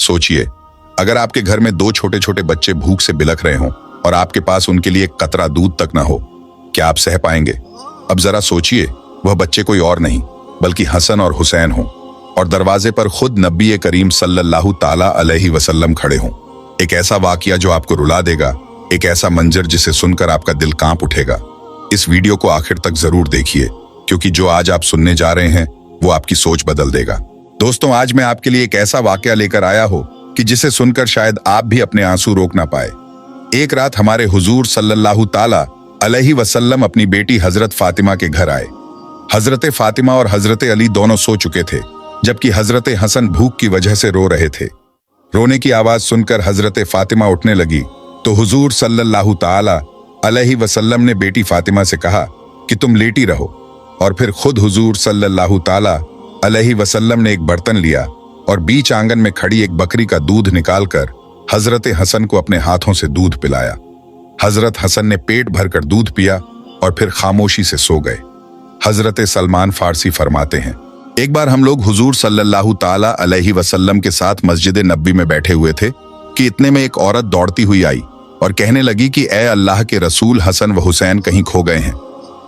सोचिए, अगर आपके घर में 2 छोटे छोटे बच्चे भूख से बिलख रहे हों और आपके पास उनके लिए एक कतरा दूध तक ना हो, क्या आप सह पाएंगे? अब जरा सोचिए, वह बच्चे कोई और नहीं बल्कि हसन और हुसैन हों और दरवाजे पर खुद नबी करीम सल्लल्लाहु ताला अलैहि वसल्लम खड़े हों। एक ऐसा वाकया जो आपको रुला देगा, एक ऐसा मंजर जिसे सुनकर आपका दिल कांप उठेगा। इस वीडियो को आखिर तक जरूर देखिए, क्योंकि जो आज आप सुनने जा रहे हैं वो आपकी सोच बदल देगा। दोस्तों, आज मैं आपके लिए एक ऐसा वाकया लेकर आया हो कि जिसे सुनकर शायद आप भी अपने आंसू रोक ना पाए। एक रात हमारे हुजूर सल्लल्लाहु ताला अलैहि वसल्लम अपनी बेटी हजरत फातिमा के घर आए। हजरत फातिमा और हजरत अली दोनों सो चुके थे, जबकि हजरत हसन भूख की वजह से रो रहे थे। रोने की आवाज सुनकर हजरत फातिमा उठने लगी तो हुजूर सल्लल्लाहु ताला अलैहि वसल्लम ने बेटी फातिमा से कहा कि तुम लेटी रहो, और फिर खुद हुजूर सल्लल्लाहु ताला अलैहि वसल्लम ने एक बर्तन लिया और बीच आंगन में खड़ी एक बकरी का दूध निकालकर हजरत हसन को अपने हाथों से दूध पिलाया। हजरत हसन ने पेट भरकर दूध पिया और फिर खामोशी से सो गए। हजरत सलमान फारसी फरमाते हैं, एक बार हम लोग हुजूर सल्लल्लाहु ताला अलैहि वसल्लम के साथ मस्जिद नबी में बैठे हुए थे कि इतने में एक औरत दौड़ती हुई आई और कहने लगी कि ए अल्लाह के रसूल, हसन व हुसैन कहीं खो गए हैं,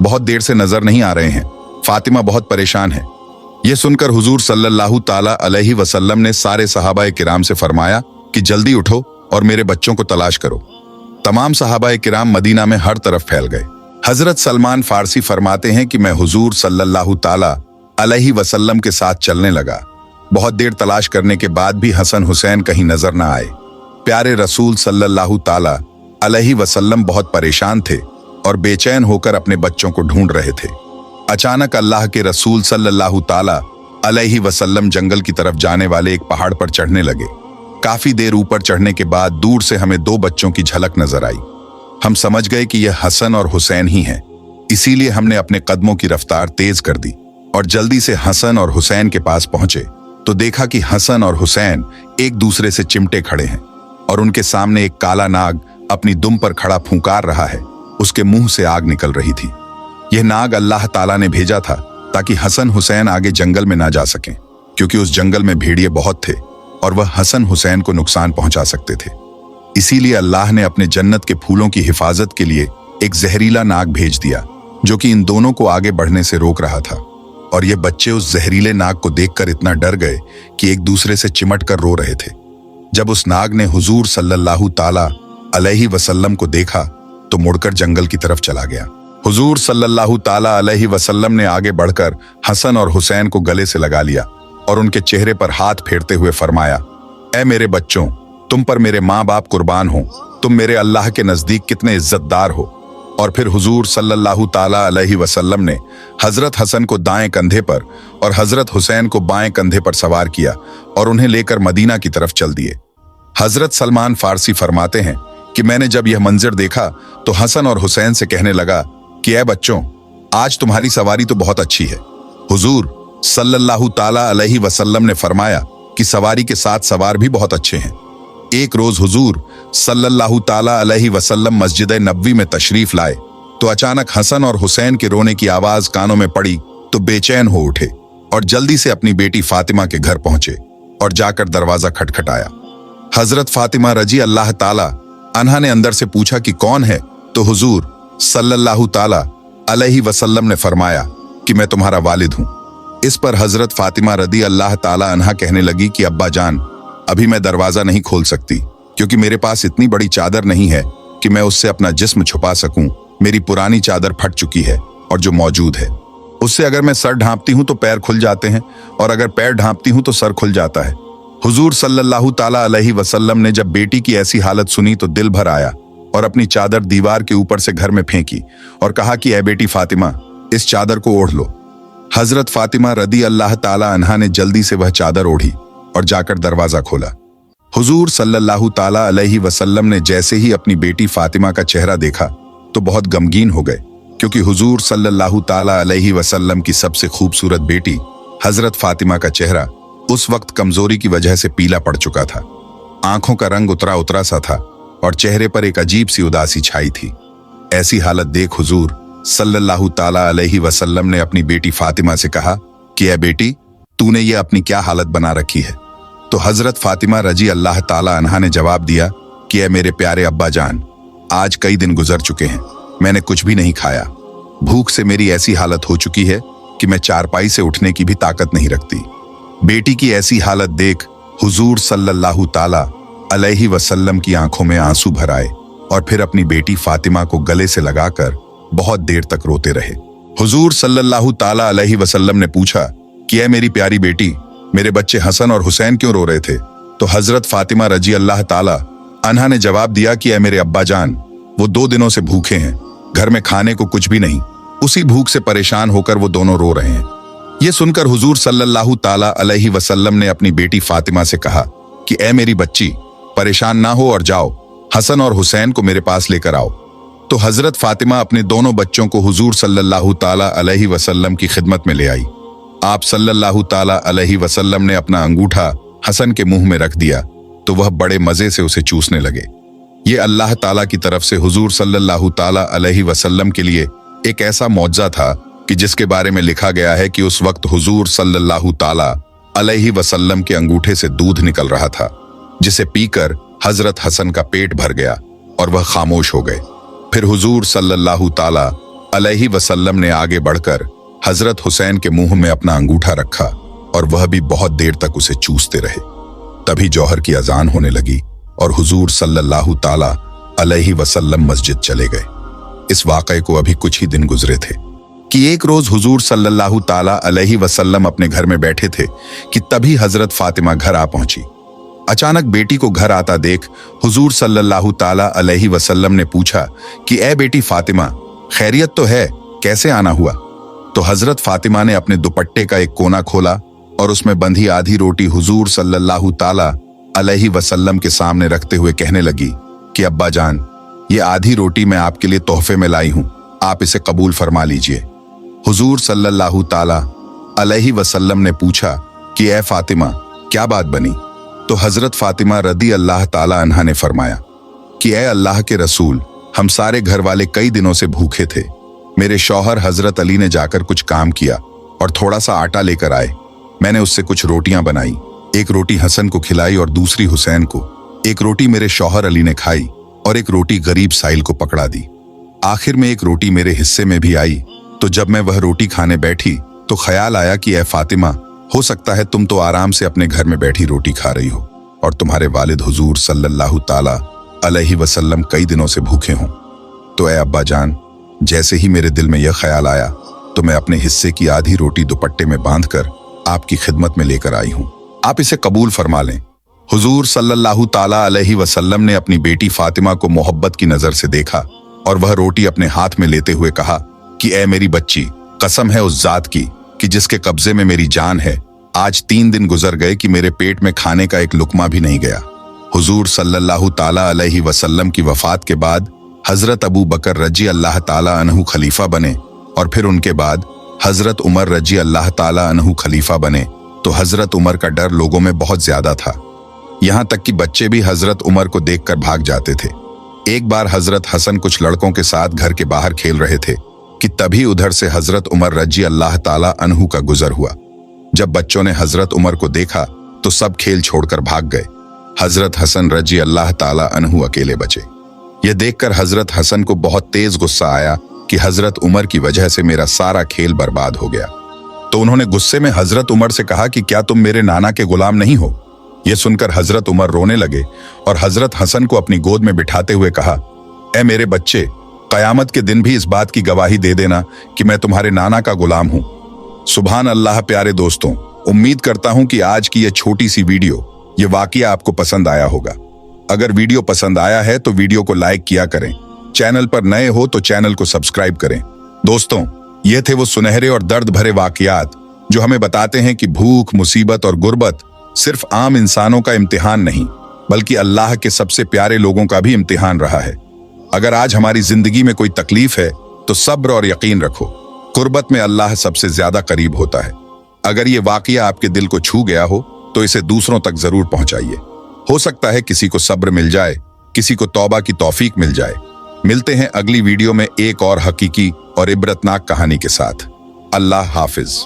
बहुत देर से नजर नहीं आ रहे हैं, फातिमा बहुत परेशान है। यह सुनकर हुजूर सल्लल्लाहु ताला अलैहि वसल्लम ने सारे सहाबाए किराम से फरमाया कि जल्दी उठो और मेरे बच्चों को तलाश करो। तमाम सहाबाए किराम मदीना में हर तरफ फैल गए। हजरत सलमान फारसी फरमाते हैं कि मैं हुजूर सल्लल्लाहु ताला अलैहि वसल्लम के साथ चलने लगा। बहुत देर तलाश करने के बाद भी हसन हुसैन कहीं नजर न आए। प्यारे रसूल सल्लल्लाहु ताला अलैहि वसल्लम बहुत परेशान थे और बेचैन होकर अपने बच्चों को ढूंढ रहे थे। अचानक अल्लाह के रसूल सल्लल्लाहु ताला अलैहि वसल्लम जंगल की तरफ जाने वाले एक पहाड़ पर चढ़ने लगे। काफी देर ऊपर चढ़ने के बाद दूर से हमें 2 बच्चों की झलक नजर आई। हम समझ गए कि यह हसन और हुसैन ही हैं। इसीलिए हमने अपने कदमों की रफ्तार तेज कर दी और जल्दी से हसन और हुसैन के पास पहुंचे तो देखा कि हसन और हुसैन एक दूसरे से चिमटे खड़े हैं और उनके सामने एक काला नाग अपनी दुम पर खड़ा फूंकार रहा है। उसके मुंह से आग निकल रही थी। यह नाग अल्लाह ताला ने भेजा था ताकि हसन हुसैन आगे जंगल में ना जा सकें, क्योंकि उस जंगल में भेड़िए बहुत थे और वह हसन हुसैन को नुकसान पहुंचा सकते थे। इसीलिए अल्लाह ने अपने जन्नत के फूलों की हिफाजत के लिए एक जहरीला नाग भेज दिया, जो कि इन दोनों को आगे बढ़ने से रोक रहा था। और ये बच्चे उस जहरीले नाग को देखकर इतना डर गए कि एक दूसरे से चिमट कर रो रहे थे। जब उस नाग ने हुजूर सल्लल्लाहु ताला अलैहि वसल्लम को देखा तो मुड़कर जंगल की तरफ चला गया। हुजूर सल्लल्लाहु ताला अलैहि वसल्लम ने आगे बढ़कर हसन और हुसैन को गले से लगा लिया और उनके चेहरे पर हाथ फेरते हुए फरमाया, ऐ मेरे बच्चों, तुम पर मेरे माँ बाप कुर्बान हो, तुम मेरे अल्लाह के नजदीक कितने इज्जतदार हो। और फिर हुजूर सल्लल्लाहु ताला अलैहि वसल्लम ने हजरत हसन को दाएं कंधे पर और हजरत हुसैन को बाएं कंधे पर सवार किया और उन्हें लेकर मदीना की तरफ चल दिए। हजरत सलमान फारसी फरमाते हैं कि मैंने जब यह मंजर देखा तो हसन और हुसैन से कहने लगा कि ऐ बच्चों, आज तुम्हारी सवारी तो बहुत अच्छी है। हुजूर सल्लल्लाहु ताला अलैहि वसल्लम ने फरमाया कि सवारी के साथ सवार भी बहुत अच्छे हैं। एक रोज हुजूर सल्लल्लाहु ताला अलैहि वसल्लम मस्जिद नबवी में तशरीफ लाए तो अचानक हसन और हुसैन के रोने की आवाज कानों में पड़ी तो बेचैन हो उठे और जल्दी से अपनी बेटी फातिमा के घर पहुंचे और जाकर दरवाजा खटखटाया। हजरत फातिमा रजी अल्लाह ताला अन्हा ने अंदर से पूछा कि कौन है, तो हुजूर सल्लल्लाहु ताला अलैहि वसल्लम ने फरमाया कि मैं तुम्हारा वालिद हूं। इस पर हजरत फातिमा रदी अल्लाह ताला अन्हा कहने लगी कि अब्बा जान, अभी मैं दरवाजा नहीं खोल सकती, क्योंकि मेरे पास इतनी बड़ी चादर नहीं है कि मैं उससे अपना जिस्म छुपा सकूं। मेरी पुरानी चादर फट चुकी है और जो मौजूद है उससे अगर मैं सर ढांपती हूं तो पैर खुल जाते हैं और अगर पैर ढांपती हूं तो सर खुल जाता है। हुजूर सल्लल्लाहु ताला अलैहि वसल्लम ने जब बेटी की ऐसी हालत सुनी तो दिल भर आया और अपनी चादर दीवार के ऊपर से घर में फेंकी और कहा कि ऐ बेटी फातिमा, इस चादर को ओढ़ लो। हजरत फातिमा रदी अल्लाह ताला अन्हा ने जल्दी से वह चादर ओढ़ी और जाकर दरवाजा खोला। हुजूर सल्लल्लाहु ताला अलैहि वसल्लम ने जैसे ही अपनी बेटी फातिमा का चेहरा देखा तो बहुत गमगीन हो गए, क्योंकि हुजूर सल्लल्लाहु ताला अलैहि वसल्लम की सबसे खूबसूरत बेटी हजरत फातिमा का चेहरा उस वक्त कमजोरी की वजह से पीला पड़ चुका था। आंखों का रंग उतरा उतरा सा था और चेहरे पर एक अजीब सी उदासी छाई थी। ऐसी हालत देख हुजूर सल्लल्लाहु ताला अलैहि वसल्लम ने अपनी बेटी फातिमा से कहा कि ऐ बेटी, तूने ये अपनी क्या हालत बना रखी है। तो तो हजरत फातिमा रजी अल्लाह ताला अन्हा ने जवाब दिया कि ऐ मेरे प्यारे अब्बा जान, आज कई दिन गुजर चुके हैं, मैंने कुछ भी नहीं खाया। भूख से मेरी ऐसी हालत हो चुकी है कि मैं चारपाई से उठने की भी ताकत नहीं रखती। बेटी की ऐसी हालत देख हुजूर सल्लल्लाहु ताला अलैहि वसल्लम की आंखों में आंसू भर आए और फिर अपनी बेटी फातिमा को गले से लगाकर बहुत देर तक रोते रहे। हुजूर सल्लल्लाहु ताला अलैहि वसल्लम ने पूछा कि ऐ मेरी प्यारी बेटी, मेरे बच्चे हसन और हुसैन क्यों रो रहे थे? तो हजरत फातिमा रजी अल्लाह ताला अन्हा ने जवाब दिया कि ऐ मेरे अब्बा जान, वो 2 दिनों से भूखे हैं, घर में खाने को कुछ भी नहीं, उसी भूख से परेशान होकर वो दोनों रो रहे हैं। ये सुनकर हुजूर सल्लल्लाहु ताला अलैहि वसल्लम ने अपनी बेटी फातिमा से कहा कि ऐ मेरी बच्ची, परेशान ना हो और जाओ, हसन और हुसैन को मेरे पास लेकर आओ। तो हजरत फातिमा अपने दोनों बच्चों को हुजूर सल्लल्लाहु ताला अलैहि वसल्लम की खिदमत में ले आई। आप सल्लल्लाहु ताला अलैहि वसल्लम ने अपना अंगूठा हसन के मुंह में रख दिया तो वह बड़े मजे से उसे चूसने लगे। ये अल्लाह ताला की तरफ से हुजूर सल्लल्लाहु ताला अलैहि वसल्लम के लिए एक ऐसा मौजज़ा था कि जिसके बारे में लिखा गया है कि उस वक्त हुजूर सल्लल्लाहु ताला अलैहि वसल्लम के अंगूठे से दूध निकल रहा था, जिसे पीकर हजरत हसन का पेट भर गया और वह खामोश हो गए। फिर हुजूर सल्लल्लाहु ताला अलैहि वसल्लम ने आगे बढ़कर हजरत हुसैन के मुंह में अपना अंगूठा रखा और वह भी बहुत देर तक उसे चूसते रहे। तभी जौहर की अजान होने लगी और हुजूर सल्लल्लाहु ताला अलैहि वसल्लम मस्जिद चले गए। इस वाक़े को अभी कुछ ही दिन गुजरे थे कि एक रोज हुजूर सल्लल्लाहु ताला अलैहि वसल्लम अपने घर में बैठे थे कि तभी हजरत फातिमा घर आ पहुंची। अचानक बेटी को घर आता देख हुजूर सल्लल्लाहु ताला अलैहि वसल्लम ने पूछा कि ऐ बेटी फातिमा, खैरियत तो है, कैसे आना हुआ? तो हजरत फातिमा ने अपने दुपट्टे का एक कोना खोला और उसमें बंधी आधी रोटी हुजूर सल्लल्लाहु ताला अलैहि वसल्लम के सामने रखते हुए कहने लगी कि अब्बा जान, ये आधी रोटी मैं आपके लिए तोहफे में लाई हूं, आप इसे कबूल फरमा लीजिए। हुजूर सल्लल्लाहु ताला अलैहि वसल्लम ने पूछा कि ऐ फातिमा, क्या बात बनी? तो हजरत फातिमा रदी अल्लाह ताला अन्हा ने फरमाया कि ऐ अल्लाह के रसूल, हम सारे घर वाले कई दिनों से भूखे थे। मेरे शौहर हजरत अली ने जाकर कुछ काम किया और थोड़ा सा आटा लेकर आए। मैंने उससे कुछ रोटियां बनाई, एक रोटी हसन को खिलाई और दूसरी हुसैन को। एक रोटी मेरे शौहर अली ने खाई और एक रोटी गरीब साहिल को पकड़ा दी। आखिर में एक रोटी मेरे हिस्से में भी आई। तो जब मैं वह रोटी खाने बैठी तो ख्याल आया कि ऐ फातिमा, हो सकता है तुम तो आराम से अपने घर में बैठी रोटी खा रही हो और तुम्हारे वालिद हुजूर सल्लल्लाहु ताला अलैहि वसल्लम कई दिनों से भूखे हों। तो ऐ अब्बा जान, जैसे ही मेरे दिल में यह ख्याल आया तो मैं अपने हिस्से की आधी रोटी दुपट्टे में बांधकर आपकी खिदमत में लेकर आई हूं, आप इसे कबूल फरमा लें। हुजूर सल्लल्लाहु ताला अलैहि वसल्लम ने अपनी बेटी फातिमा को मोहब्बत की नजर से देखा और वह रोटी अपने हाथ में लेते हुए कहा कि ऐ मेरी बच्ची, कसम है उस जात की कि जिसके कब्जे में मेरी जान है, आज 3 दिन गुजर गए कि मेरे पेट में खाने का एक लुकमा भी नहीं गया। हुजूर सल्लल्लाहु ताला अलैहि वसल्लम की वफात के बाद हजरत अबू बकर रजी अल्लाह ताला अन्हु खलीफा बने और फिर उनके बाद हजरत उमर रजी अल्लाह ताला अन्हु खलीफा बने। तो हजरत उमर का डर लोगों में बहुत ज्यादा था, यहाँ तक कि बच्चे भी हजरत उमर को देखकर भाग जाते थे। एक बार हजरत हसन कुछ लड़कों के साथ घर के बाहर खेल रहे थे कि तभी उधर से हजरत उमर रजी अल्लाह ताला अन्हु का गुजर हुआ। जब बच्चों ने हजरत उमर को देखा तो सब खेल छोड़कर भाग गए। हजरत हसन रजी अल्लाह ताला अन्हु अकेले बचे। यह देखकर हजरत हसन को बहुत तेज गुस्सा आया कि हजरत उमर की वजह से मेरा सारा खेल बर्बाद हो गया। तो उन्होंने गुस्से में हजरत उमर से कहा कि क्या तुम मेरे नाना के गुलाम नहीं हो? यह सुनकर हजरत उमर रोने लगे और हजरत हसन को अपनी गोद में बिठाते हुए कहा, ऐ मेरे बच्चे, कयामत के दिन भी इस बात की गवाही दे देना कि मैं तुम्हारे नाना का गुलाम हूं। सुभान अल्लाह। प्यारे दोस्तों, उम्मीद करता हूं कि आज की यह छोटी सी वीडियो, ये वाकया आपको पसंद आया होगा। अगर वीडियो पसंद आया है तो वीडियो को लाइक किया करें, चैनल पर नए हो तो चैनल को सब्सक्राइब करें। दोस्तों, ये थे वो सुनहरे और दर्द भरे वाकयात जो हमें बताते हैं कि भूख, मुसीबत और गुर्बत सिर्फ आम इंसानों का इम्तिहान नहीं, बल्कि अल्लाह के सबसे प्यारे लोगों का भी इम्तिहान रहा है। अगर आज हमारी जिंदगी में कोई तकलीफ है तो सब्र और यकीन रखो, कुर्बत में अल्लाह सबसे ज्यादा करीब होता है। अगर ये वाकया आपके दिल को छू गया हो तो इसे दूसरों तक जरूर पहुंचाइए। हो सकता है किसी को सब्र मिल जाए, किसी को तौबा की तौफीक मिल जाए। मिलते हैं अगली वीडियो में एक और हकीकी और इबरतनाक कहानी के साथ। अल्लाह हाफिज।